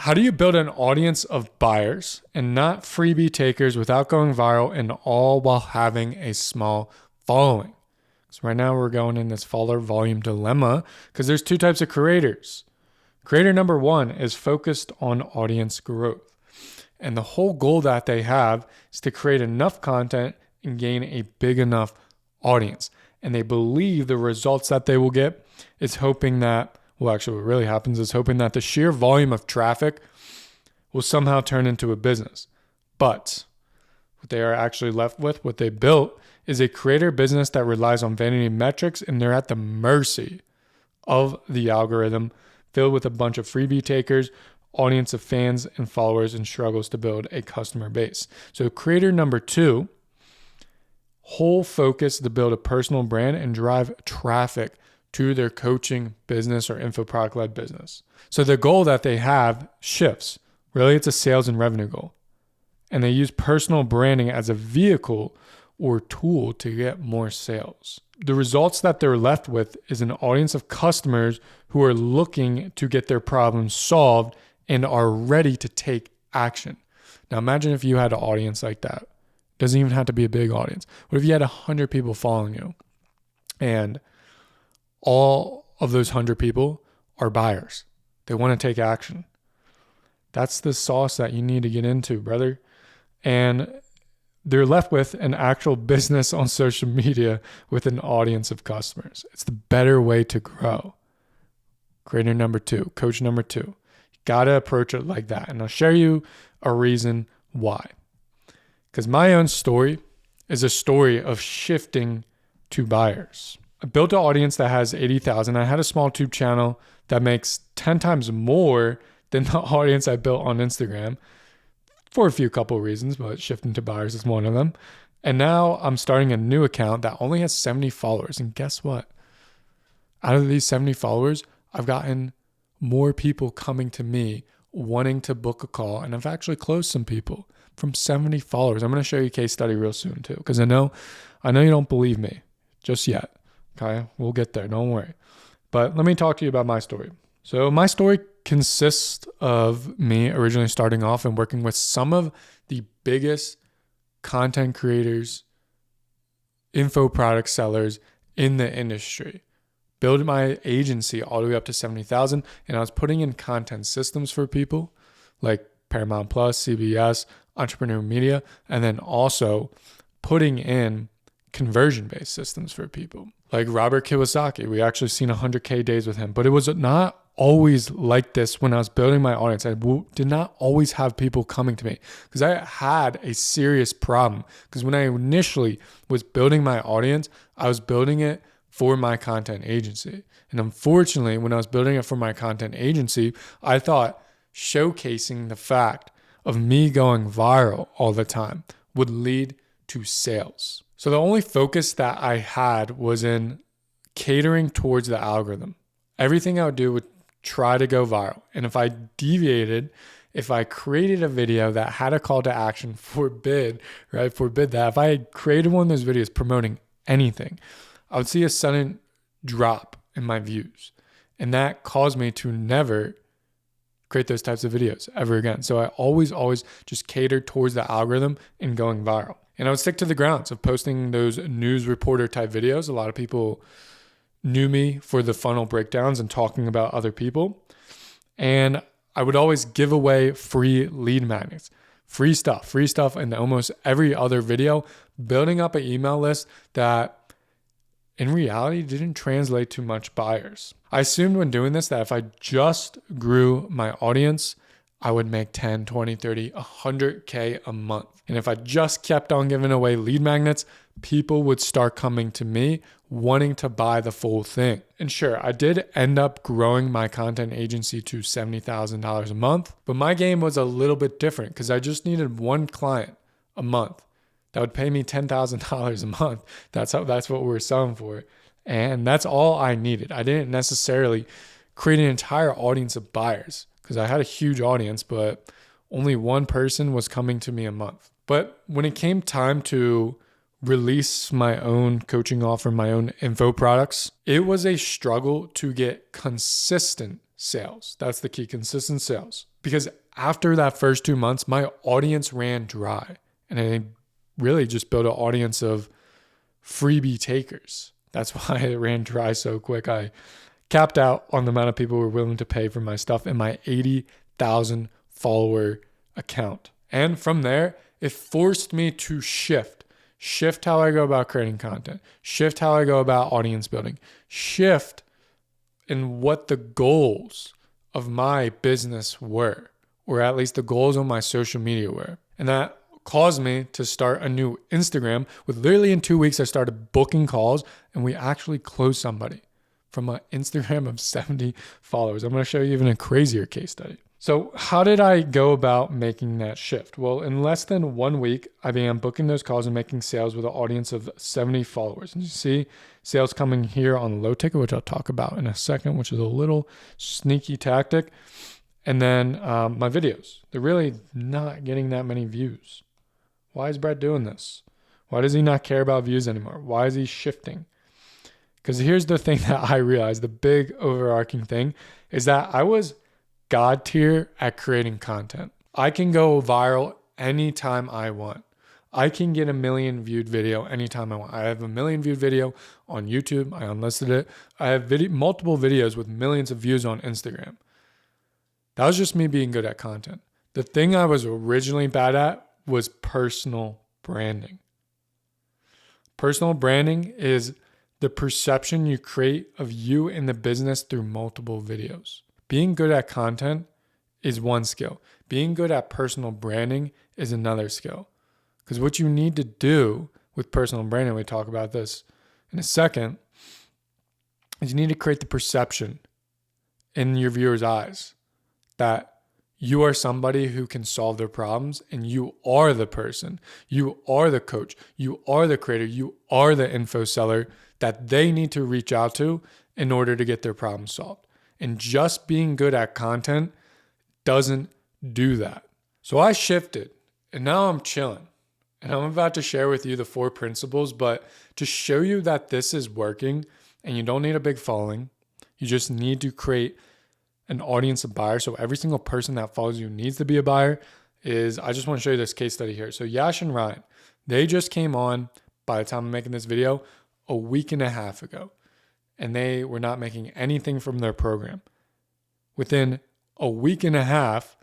How do you build an audience of buyers and not freebie takers without going viral, and all while having a small following? So right now we're going in this follower volume dilemma because there's two types of creators. Creator number one is focused on audience growth. And the whole goal that they have is to create enough content and gain a big enough audience. And they believe the results that they will get is hoping that, well, actually what really happens is hoping that the sheer volume of traffic will somehow turn into a business. But what they are actually left with, what they built, is a creator business that relies on vanity metrics, and they're at the mercy of the algorithm, filled with a bunch of freebie takers, audience of fans and followers, and struggles to build a customer base. So creator number two, whole focus to build a personal brand and drive traffic to their coaching business or info product led business. So the goal that they have shifts. Really, it's a sales and revenue goal. And they use personal branding as a vehicle or tool to get more sales. The results that they're left with is an audience of customers who are looking to get their problems solved and are ready to take action. Now imagine if you had an audience like that. It doesn't even have to be a big audience. What if you had 100 people following you and all of those 100 people are buyers? They want to take action. That's the sauce that you need to get into, brother. And they're left with an actual business on social media with an audience of customers. It's the better way to grow. Creator number two, coach number two. You got to approach it like that. And I'll share you a reason why. Because my own story is a story of shifting to buyers. I built an audience that has 80,000. I had a small YouTube channel that makes 10 times more than the audience I built on Instagram, for a few couple of reasons, but shifting to buyers is one of them. And now I'm starting a new account that only has 70 followers. And guess what? Out of these 70 followers, I've gotten more people coming to me wanting to book a call. And I've actually closed some people from 70 followers. I'm going to show you a case study real soon too, because I know you don't believe me just yet. Okay, we'll get there. Don't worry. But let me talk to you about my story. So my story consists of me originally starting off and working with some of the biggest content creators, info product sellers in the industry. Built my agency all the way up to 70,000, and I was putting in content systems for people like Paramount Plus, CBS, Entrepreneur Media, and then also putting in conversion-based systems for people. Like Robert Kiyosaki, we actually seen 100K days with him, but it was not always like this when I was building my audience. I did not always have people coming to me because I had a serious problem. Because when I initially was building my audience, I was building it for my content agency. And unfortunately, when I was building it for my content agency, I thought showcasing the fact of me going viral all the time would lead to sales. So the only focus that I had was in catering towards the algorithm. Everything I would do would try to go viral. And if I deviated, if I created a video that had a call to action, forbid that, if I had created one of those videos promoting anything, I would see a sudden drop in my views. And that caused me to never create those types of videos ever again. So I always just catered towards the algorithm and going viral. And I would stick to the grounds of posting those news reporter type videos. A lot of people knew me for the funnel breakdowns and talking about other people. And I would always give away free lead magnets, free stuff in almost every other video, building up an email list that in reality didn't translate to much buyers. I assumed when doing this that if I just grew my audience, I would make 10, 20, 30, 100K a month. And if I just kept on giving away lead magnets, people would start coming to me wanting to buy the full thing. And sure, I did end up growing my content agency to $70,000 a month, but my game was a little bit different because I just needed one client a month that would pay me $10,000 a month. That's what we were selling for. And that's all I needed. I didn't necessarily create an entire audience of buyers because I had a huge audience, but only one person was coming to me a month. But when it came time to release my own coaching offer, my own info products, it was a struggle to get consistent sales. That's the key, consistent sales. Because after that first 2 months, my audience ran dry. And I really just built an audience of freebie takers. That's why it ran dry so quick. I capped out on the amount of people who were willing to pay for my stuff in my 80,000 follower account. And from there, it forced me to shift how I go about creating content, shift how I go about audience building, shift in what the goals of my business were, or at least the goals on my social media were. And that caused me to start a new Instagram with literally in 2 weeks, I started booking calls and we actually closed somebody from an Instagram of 70 followers. I'm going to show you even a crazier case study. So how did I go about making that shift? Well, in less than 1 week, I began booking those calls and making sales with an audience of 70 followers. And you see sales coming here on low ticket, which I'll talk about in a second, which is a little sneaky tactic. And then my videos, they're really not getting that many views. Why is Brett doing this? Why does he not care about views anymore? Why is he shifting? Because here's the thing that I realized, the big overarching thing is that I was God tier at creating content. I can go viral anytime I want. I can get a 1 million viewed video anytime I want. I have a 1 million viewed video on YouTube. I unlisted it. I have multiple videos with millions of views on Instagram. That was just me being good at content. The thing I was originally bad at was personal branding. Personal branding is the perception you create of you in the business through multiple videos. Being good at content is one skill. Being good at personal branding is another skill. Because what you need to do with personal branding, we talk about this in a second, is you need to create the perception in your viewers' eyes that you are somebody who can solve their problems and you are the person, you are the coach, you are the creator, you are the info seller that they need to reach out to in order to get their problem solved. And just being good at content doesn't do that. So I shifted and now I'm chilling. And I'm about to share with you the 4 principles, but to show you that this is working and you don't need a big following, you just need to create an audience of buyers. So every single person that follows you needs to be a buyer. I just want to show you this case study here. So Yash and Ryan, they just came on by the time I'm making this video a week and a half ago, and they were not making anything from their program. Within a week and a half,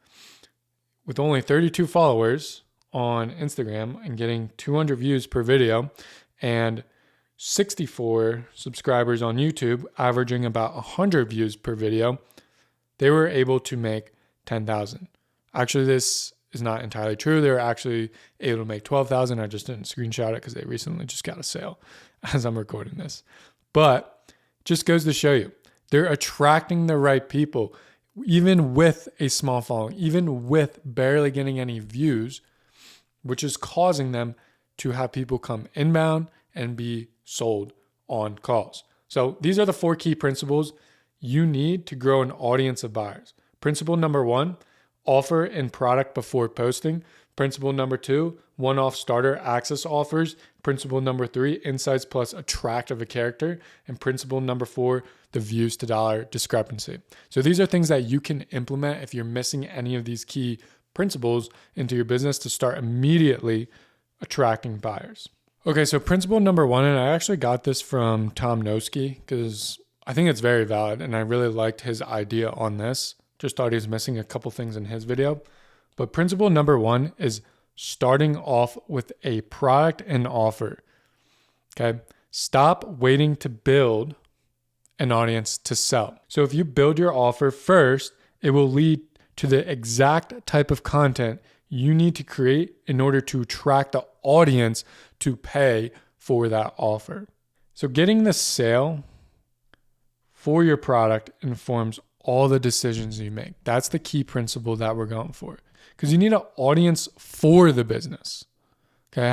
with only 32 followers on Instagram and getting 200 views per video and 64 subscribers on YouTube, averaging about 100 views per video, they were able to make $10,000. Actually, this is not entirely true. They were actually able to make $12,000. I just didn't screenshot it because they recently just got a sale as I'm recording this. But just goes to show you, they're attracting the right people, even with a small following, even with barely getting any views, which is causing them to have people come inbound and be sold on calls. So these are the 4 key principles you need to grow an audience of buyers. Principle number 1, offer and product before posting. Principle number 2, one-off starter access offers. Principle number 3, insights plus attract of a character. And principle number 4, the views to dollar discrepancy. So these are things that you can implement if you're missing any of these key principles into your business to start immediately attracting buyers. Okay, so principle number 1, and I actually got this from Tom Noski because I think it's very valid and I really liked his idea on this. Just thought he was missing a couple things in his video. But principle number 1 is starting off with a product and offer. Okay, stop waiting to build an audience to sell. So if you build your offer first, it will lead to the exact type of content you need to create in order to attract the audience to pay for that offer. So getting the sale for your product informs all the decisions you make. That's the key principle that we're going for, because you need an audience for the business. Okay,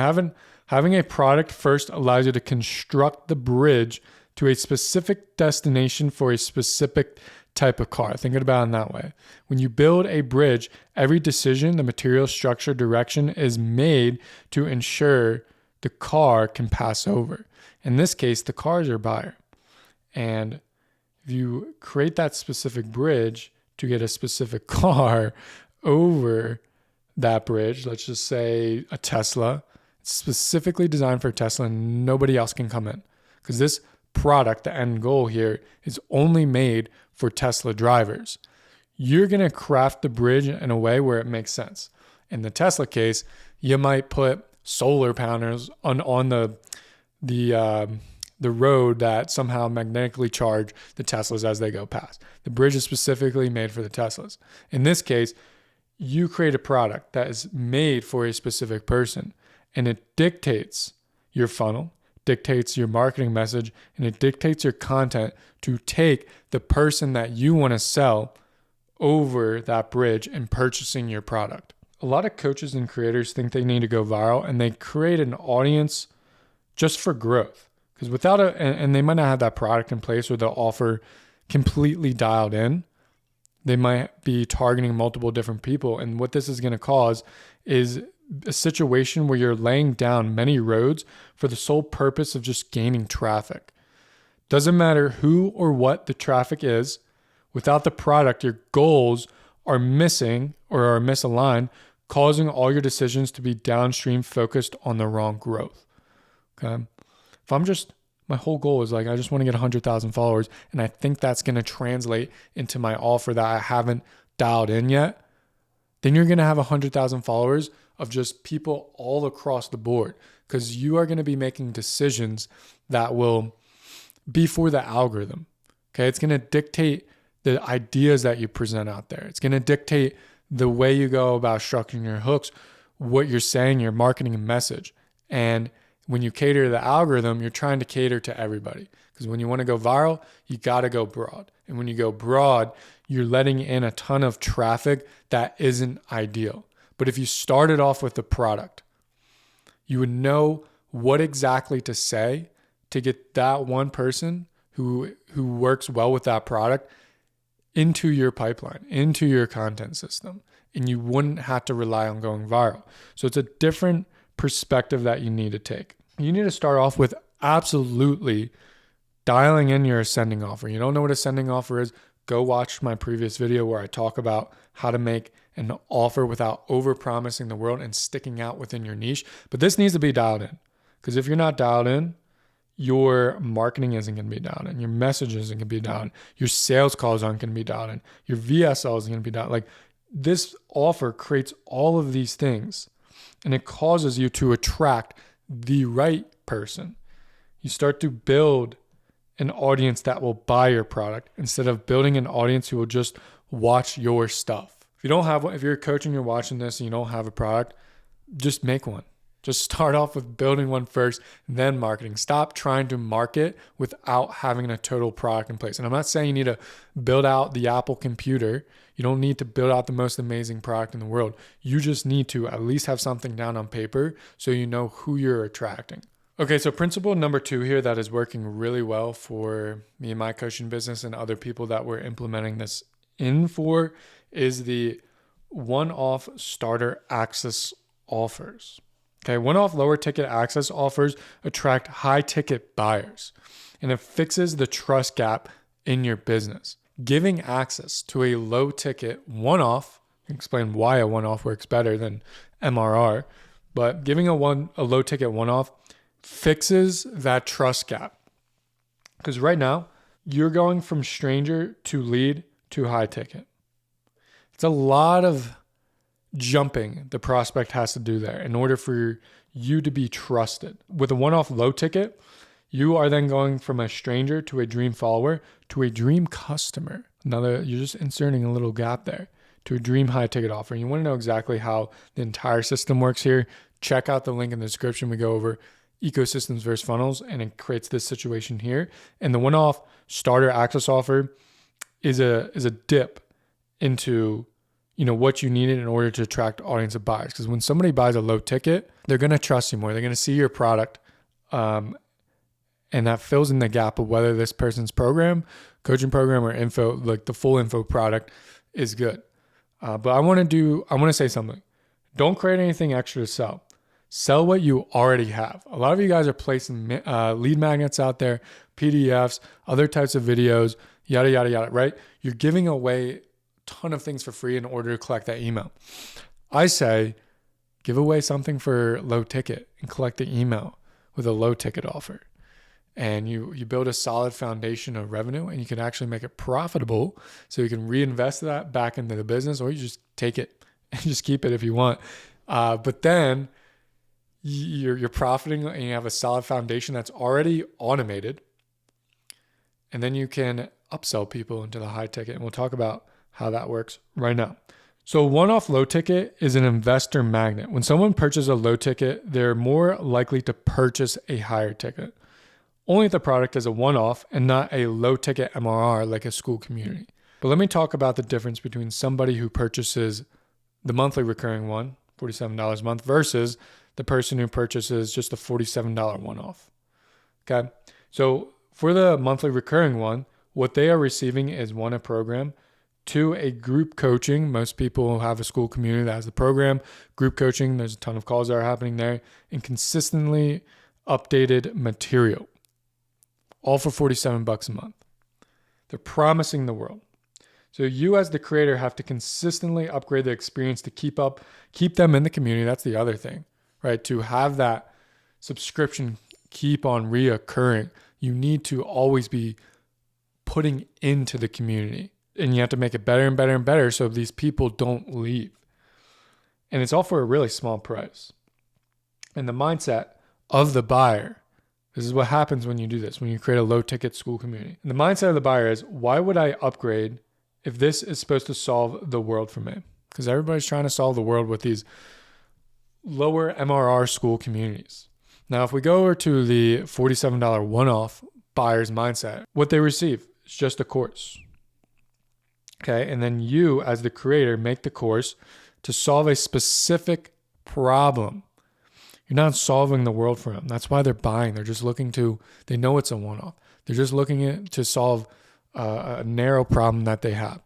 having a product first allows you to construct the bridge to a specific destination for a specific type of car. Think about it in that way. When you build a bridge, every decision, the material, structure, direction is made to ensure the car can pass over. In this case, the car is your buyer. And if you create that specific bridge to get a specific car over that bridge, let's just say a Tesla, it's specifically designed for Tesla and nobody else can come in. Because this product, the end goal here, is only made for Tesla drivers. You're going to craft the bridge in a way where it makes sense. In the Tesla case, you might put solar panels on the road that somehow magnetically charge the Teslas as they go past. The bridge is specifically made for the Teslas. In this case, you create a product that is made for a specific person, and it dictates your funnel, dictates your marketing message, and it dictates your content to take the person that you want to sell over that bridge and purchasing your product. A lot of coaches and creators think they need to go viral, and they create an audience just for growth. Because without and they might not have that product in place or the offer completely dialed in. They might be targeting multiple different people. And what this is going to cause is a situation where you're laying down many roads for the sole purpose of just gaining traffic. Doesn't matter who or what the traffic is. Without the product, your goals are missing or are misaligned, causing all your decisions to be downstream focused on the wrong growth. Okay. If my whole goal is like, I just want to get 100,000 followers, and I think that's going to translate into my offer that I haven't dialed in yet, then you're going to have 100,000 followers of just people all across the board, because you are going to be making decisions that will be for the algorithm. Okay. It's going to dictate the ideas that you present out there. It's going to dictate the way you go about structuring your hooks, what you're saying, your marketing message. And when you cater to the algorithm, you're trying to cater to everybody. Because when you want to go viral, you got to go broad. And when you go broad, you're letting in a ton of traffic that isn't ideal. But if you started off with the product, you would know what exactly to say to get that one person who works well with that product into your pipeline, into your content system. And you wouldn't have to rely on going viral. So it's a different perspective that you need to take. You need to start off with absolutely dialing in your ascending offer. You don't know what ascending offer is? Go watch my previous video where I talk about how to make an offer without over-promising the world and sticking out within your niche. But this needs to be dialed in, because if you're not dialed in, your marketing isn't going to be dialed in. Your message isn't going to be dialed in. Your sales calls aren't going to be dialed in. Your VSL isn't going to be dialed in. Like, this offer creates all of these things, and it causes you to attract the right person. You start to build an audience that will buy your product instead of building an audience who will just watch your stuff. If you're a coach and you're watching this and you don't have a product, just make one. Just start off with building one first, then marketing. Stop trying to market without having a total product in place. And I'm not saying you need to build out the Apple computer. You don't need to build out the most amazing product in the world. You just need to at least have something down on paper so you know who you're attracting. Okay, so principle number 2 here that is working really well for me and my coaching business and other people that we're implementing this in for is the one-off starter access offers. Okay, one-off lower ticket access offers attract high ticket buyers, and it fixes the trust gap in your business. Giving access to a low ticket one-off, explain why a one-off works better than MRR, but giving a low ticket one-off fixes that trust gap. Because right now, you're going from stranger to lead to high ticket. It's a lot of jumping the prospect has to do there in order for you to be trusted. With a one-off low ticket, you are then going from a stranger to a dream follower to a dream customer. You're just inserting a little gap there to a dream high ticket offer. And you want to know exactly how the entire system works here? Check out the link in the description. We go over ecosystems versus funnels, and it creates this situation here. And the one-off starter access offer is a dip into what you needed in order to attract audience of buyers. Because when somebody buys a low ticket, they're going to trust you more. They're going to see your product. And that fills in the gap of whether this person's coaching program or info, like the full info product is good. But I want to say something. Don't create anything extra to sell. Sell what you already have. A lot of you guys are placing lead magnets out there, PDFs, other types of videos, yada, yada, yada, right? You're giving away ton of things for free in order to collect that email. I say, give away something for low ticket and collect the email with a low ticket offer. And you build a solid foundation of revenue, and you can actually make it profitable so you can reinvest that back into the business, or you just take it and just keep it if you want. But then you're profiting and you have a solid foundation that's already automated. And then you can upsell people into the high ticket. And we'll talk about how that works right now. So one-off low ticket is an investor magnet. When someone purchases a low ticket, they're more likely to purchase a higher ticket. Only if the product is a one-off and not a low ticket MRR like a Skool Community. But let me talk about the difference between somebody who purchases the monthly recurring one, $47 a month, versus the person who purchases just a $47 one-off. Okay. So for the monthly recurring one, what they are receiving is one, a program, two, a group coaching. Most people have a Skool Community that has the program. Group coaching, there's a ton of calls that are happening there, and consistently updated material. All for $47 a month. They're promising the world. So you as the creator have to consistently upgrade the experience to keep them in the community. That's the other thing, right? To have that subscription keep on reoccurring, you need to always be putting into the community. And you have to make it better and better and better so these people don't leave. And it's all for a really small price. And the mindset of the buyer, this is what happens when you do this, when you create a low ticket Skool Community. And the mindset of the buyer is, why would I upgrade if this is supposed to solve the world for me? Because everybody's trying to solve the world with these lower MRR Skool Communities. Now, if we go over to the $47 one-off buyer's mindset, what they receive is just a course. Okay, and then you as the creator make the course to solve a specific problem. You're not solving the world for them. That's why they're buying. They're just looking to, they know it's a one-off. They're just looking to solve a narrow problem that they have.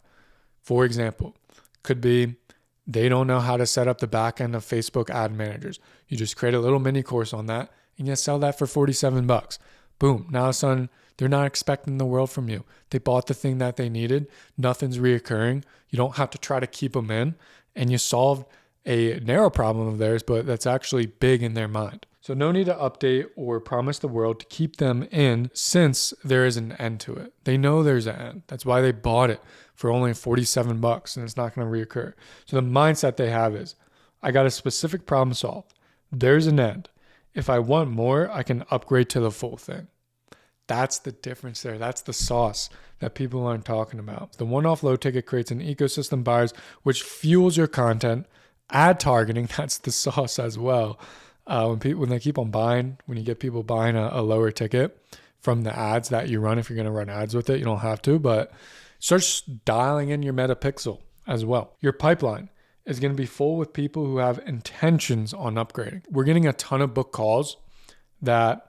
For example, could be they don't know how to set up the back end of Facebook ad managers. You just create a little mini course on that and you sell that for $47. Boom. Now all of a sudden, they're not expecting the world from you. They bought the thing that they needed. Nothing's reoccurring. You don't have to try to keep them in, and you solved a narrow problem of theirs, but that's actually big in their mind. So no need to update or promise the world to keep them in, since there is an end to it. They know there's an end. That's why they bought it for only $47, and it's not going to reoccur. So the mindset they have is, I got a specific problem solved. There's an end. If I want more, I can upgrade to the full thing. That's the difference there. That's the sauce that people aren't talking about. The one-off low ticket creates an ecosystem buyers, which fuels your content. Ad targeting, that's the sauce as well. When they keep on buying, when you get people buying a lower ticket from the ads that you run, if you're going to run ads with it, you don't have to, but start dialing in your metapixel as well. Your pipeline is going to be full with people who have intentions on upgrading. We're getting a ton of book calls that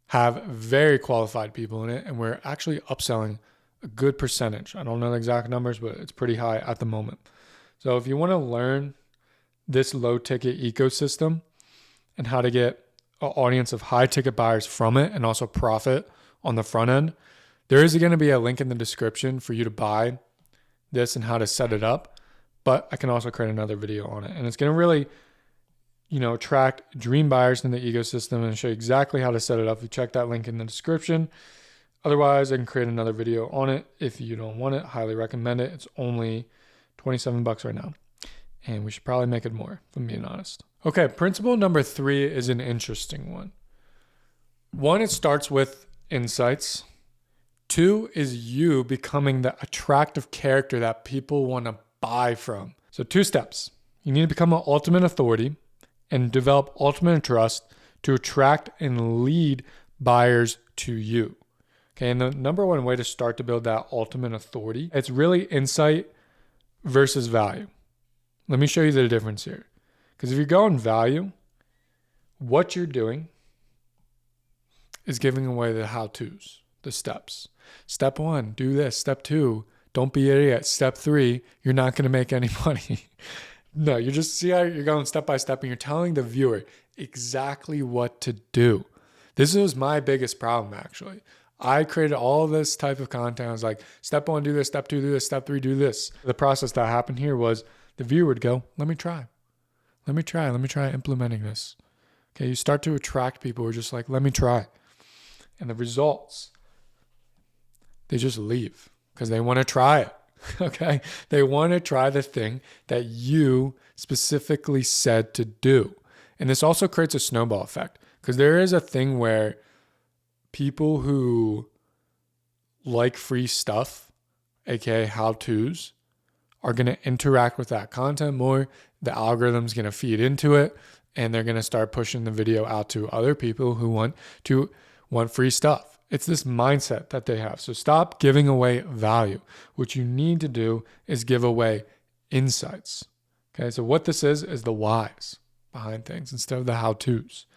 have very qualified people in it, and we're actually upselling a good percentage. I don't know the exact numbers, but it's pretty high at the moment. So if you want to learn this low ticket ecosystem and how to get an audience of high ticket buyers from it and also profit on the front end, there is going to be a link in the description for you to buy this and how to set it up. But I can also create another video on it, and it's going to really attract dream buyers in the ecosystem and show you exactly how to set it up. You check that link in the description. Otherwise, I can create another video on it. If you don't want it, highly recommend it. It's only $27 right now. And we should probably make it more, if I'm being honest. Okay, principle number 3 is an interesting one. 1, it starts with insights. 2 is you becoming the attractive character that people want to buy from. So 2 steps. You need to become an ultimate authority and develop ultimate trust to attract and lead buyers to you. Okay, and the number 1 way to start to build that ultimate authority, it's really insight versus value. Let me show you the difference here. Because if you're going value, what you're doing is giving away the how-tos, the steps. Step 1, do this. Step 2, don't be an idiot. Step 3, you're not going to make any money. No, you just see how you're going step by step and you're telling the viewer exactly what to do. This was my biggest problem, actually. I created all this type of content. I was like, step 1, do this, step 2, do this, step 3, do this. The process that happened here was the viewer would go, let me try implementing this. Okay, you start to attract people who are just like, let me try. And the results, they just leave because they want to try it. Okay, they want to try the thing that you specifically said to do. And this also creates a snowball effect because there is a thing where people who like free stuff, aka how-tos, are going to interact with that content more. The algorithm's going to feed into it, and they're going to start pushing the video out to other people who want free stuff. It's this mindset that they have. So stop giving away value. What you need to do is give away insights. Okay, so what this is the whys behind things instead of the how-tos.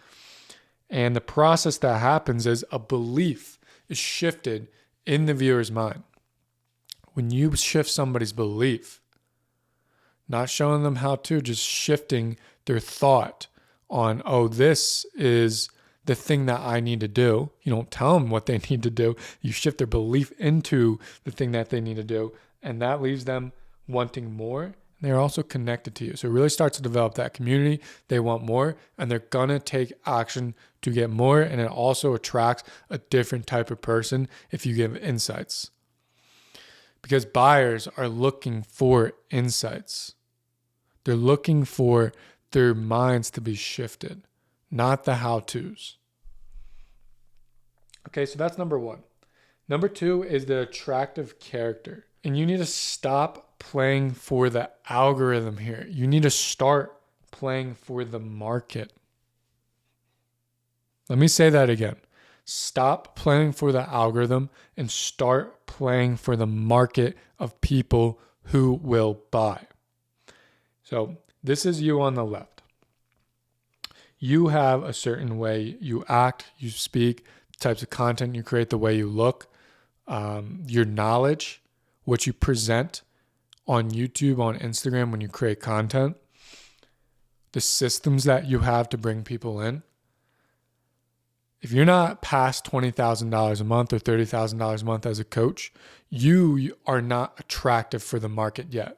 And the process that happens is a belief is shifted in the viewer's mind. When you shift somebody's belief, not showing them how to, just shifting their thought on, oh, this is the thing that I need to do. You don't tell them what they need to do. You shift their belief into the thing that they need to do. And that leaves them wanting more. They're also connected to you. So it really starts to develop that community. They want more, and they're going to take action to get more. And it also attracts a different type of person if you give insights. Because buyers are looking for insights. They're looking for their minds to be shifted, not the how-tos. Okay, so that's number 1. Number 2 is the attractive character. And you need to stop playing for the algorithm here. You need to start playing for the market. Let me say that again. Stop playing for the algorithm and start playing for the market of people who will buy. So this is you on the left. You have a certain way you act, you speak, the types of content you create, the way you look, your knowledge, what you present on YouTube, on Instagram when you create content, the systems that you have to bring people in. If you're not past $20,000 a month or $30,000 a month as a coach, you are not attractive for the market yet.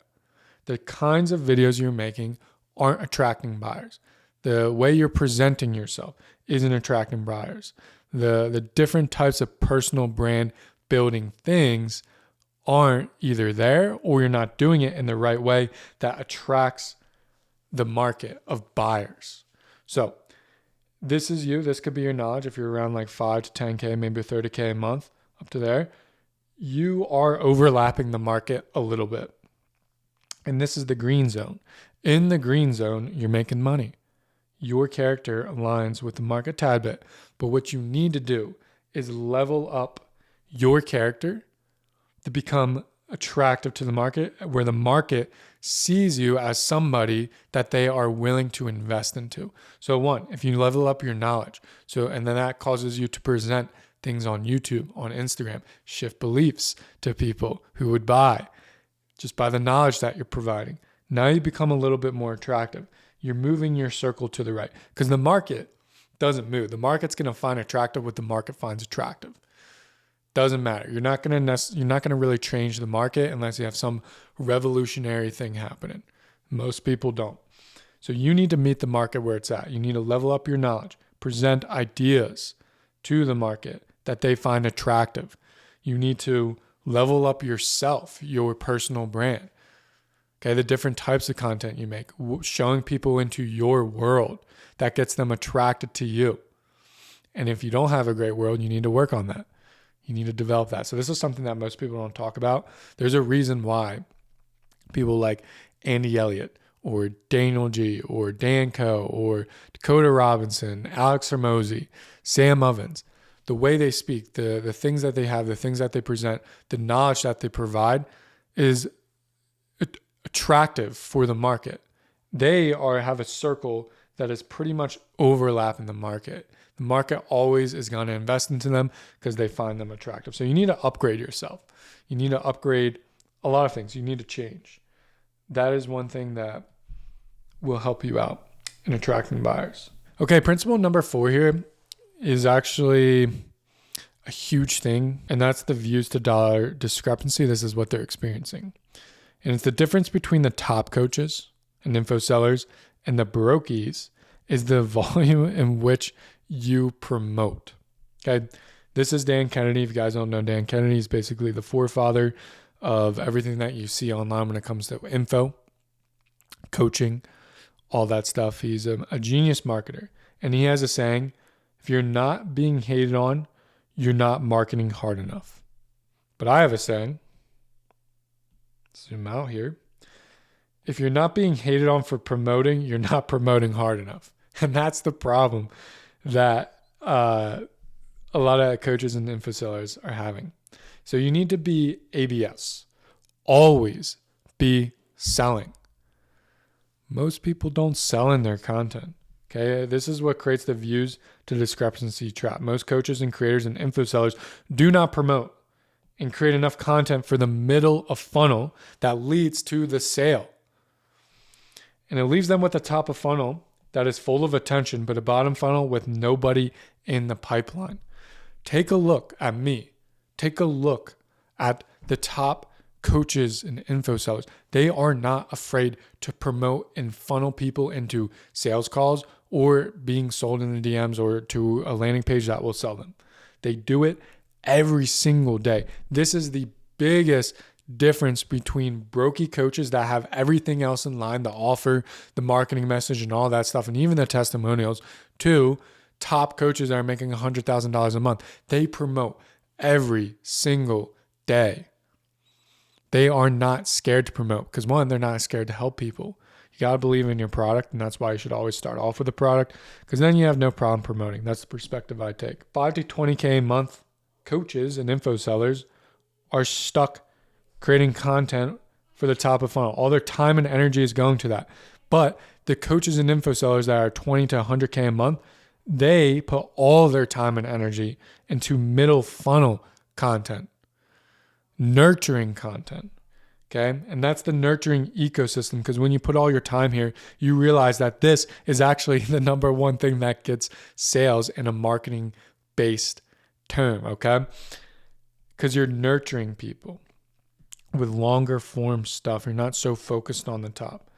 The kinds of videos you're making aren't attracting buyers. The way you're presenting yourself isn't attracting buyers. The different types of personal brand building things aren't either there, or you're not doing it in the right way that attracts the market of buyers. So this is you. This could be your knowledge. If you're around like 5 to 10K, maybe 30K a month, up to there, you are overlapping the market a little bit. And this is the green zone. In the green zone, you're making money. Your character aligns with the market tad bit. But what you need to do is level up your character to become attractive to the market, where the market sees you as somebody that they are willing to invest into. So 1, if you level up your knowledge, and then that causes you to present things on YouTube, on Instagram, shift beliefs to people who would buy just by the knowledge that you're providing. Now you become a little bit more attractive. You're moving your circle to the right because the market doesn't move. The market's going to find attractive what the market finds attractive. Doesn't matter. You're not going to really change the market unless you have some revolutionary thing happening. Most people don't. So you need to meet the market where it's at. You need to level up your knowledge, present ideas to the market that they find attractive. You need to level up yourself, your personal brand. Okay, the different types of content you make, showing people into your world that gets them attracted to you. And if you don't have a great world, you need to work on that. You need to develop that. So this is something that most people don't talk about. There's a reason why people like Andy Elliott or Daniel G or Dan Coe or Dakota Robinson, Alex Hormozy, Sam Ovens, the way they speak, the things that they have, the things that they present, the knowledge that they provide is attractive for the market. They have a circle that is pretty much overlapping the market. The market always is going to invest into them because they find them attractive. So you need to upgrade yourself. You need to upgrade a lot of things. You need to change. That is one thing that will help you out in attracting buyers. Okay, principle number 4 here is actually a huge thing, and that's the views to dollar discrepancy. This is what they're experiencing. And it's the difference between the top coaches and info sellers and the brokies is the volume in which you promote. Okay. This is Dan Kennedy. If you guys don't know, Dan Kennedy is basically the forefather of everything that you see online when it comes to info, coaching, all that stuff. He's a genius marketer. And he has a saying, if you're not being hated on, you're not marketing hard enough. But I have a saying, zoom out here. If you're not being hated on for promoting, you're not promoting hard enough. And that's the problem that a lot of coaches and info sellers are having. So you need to be ABS. Always be selling. Most people don't sell in their content. Okay, this is what creates the views to discrepancy trap. Most coaches and creators and info sellers do not promote and create enough content for the middle of funnel that leads to the sale. And it leaves them with a top of funnel that is full of attention, but a bottom funnel with nobody in the pipeline. Take a look at me. Take a look at the top coaches and info sellers. They are not afraid to promote and funnel people into sales calls or being sold in the DMs or to a landing page that will sell them. They do it every single day. This is the biggest difference between brokey coaches that have everything else in line, the offer, the marketing message and all that stuff, and even the testimonials, to top coaches that are making $100,000 a month. They promote every single day. They are not scared to promote because, one, they're not scared to help people. You got to believe in your product, and that's why you should always start off with a product, because then you have no problem promoting. That's the perspective I take. 5 to 20K a month coaches and info sellers are stuck creating content for the top of funnel. All their time and energy is going to that. But the coaches and info sellers that are 20 to 100K a month, they put all their time and energy into middle funnel content, nurturing content. Okay. And that's the nurturing ecosystem, because when you put all your time here, you realize that this is actually the number one thing that gets sales in a marketing based term. Okay. Because you're nurturing people with longer form stuff. You're not so focused on the top.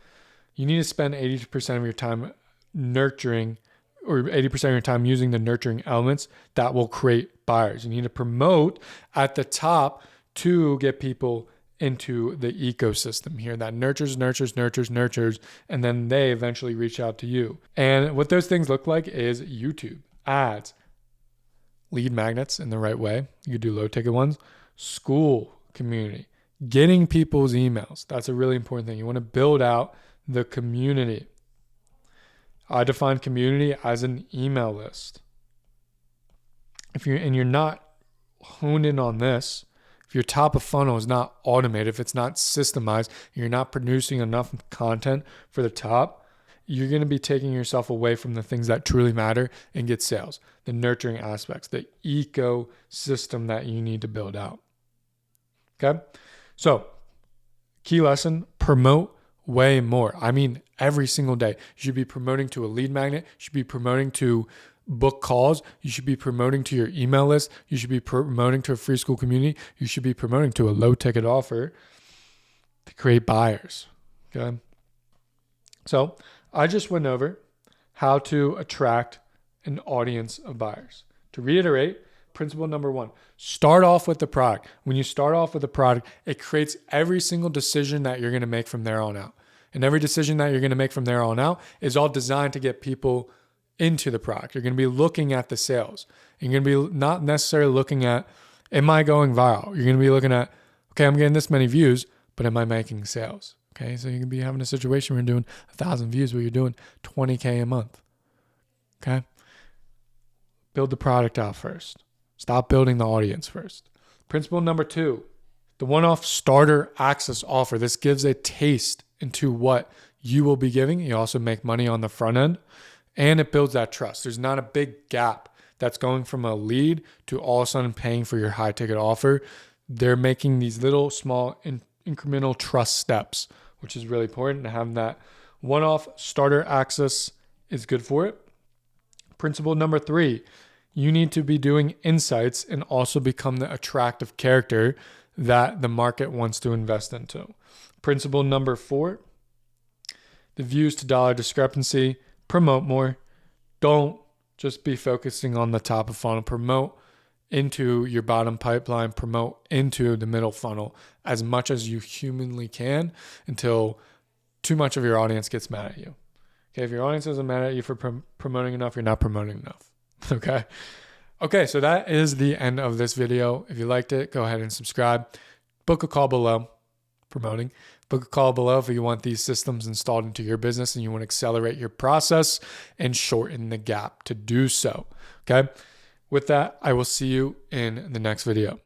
You need to spend 80% of your time nurturing, or 80% of your time using the nurturing elements that will create buyers. You need to promote at the top to get people into the ecosystem here that nurtures, and then they eventually reach out to you. And what those things look like is YouTube, ads, lead magnets in the right way. You could do low ticket ones, Skool Community, getting people's emails. That's a really important thing. You want to build out the community. I define community as an email list. If you're not honed in on this, if your top of funnel is not automated, if it's not systemized, you're not producing enough content for the top, you're going to be taking yourself away from the things that truly matter and get sales, the nurturing aspects, the ecosystem that you need to build out. Okay? So, key lesson, promote way more. I mean, every single day. You should be promoting to a lead magnet. You should be promoting to book calls. You should be promoting to your email list. You should be promoting to a free school community. You should be promoting to a low ticket offer to create buyers. Okay. So I just went over how to attract an audience of buyers. To reiterate, principle number 1, start off with the product. When you start off with a product, it creates every single decision that you're going to make from there on out. And every decision that you're going to make from there on out is all designed to get people into the product. You're going to be looking at the sales. You're going to be not necessarily looking at, am I going viral? You're going to be looking at, okay, I'm getting this many views, but am I making sales? Okay, so you can be having a situation where you're doing 1,000 views where you're doing 20K a month. Okay? Build the product out first. Stop building the audience first. Principle number 2, the one-off starter access offer. This gives a taste into what you will be giving. You also make money on the front end, and it builds that trust. There's not a big gap that's going from a lead to all of a sudden paying for your high ticket offer. They're making these little small incremental trust steps, which is really important. Having that one-off starter access is good for it. Principle number 3, you need to be doing insights and also become the attractive character that the market wants to invest into. Principle number 4, the views to dollar discrepancy. Promote more. Don't just be focusing on the top of funnel. Promote into your bottom pipeline, promote into the middle funnel as much as you humanly can until too much of your audience gets mad at you. Okay, if your audience isn't mad at you for promoting enough, you're not promoting enough. Okay, so that is the end of this video. If you liked it, go ahead and subscribe. Book a call below. Book a call below if you want these systems installed into your business and you want to accelerate your process and shorten the gap to do so. Okay, with that, I will see you in the next video.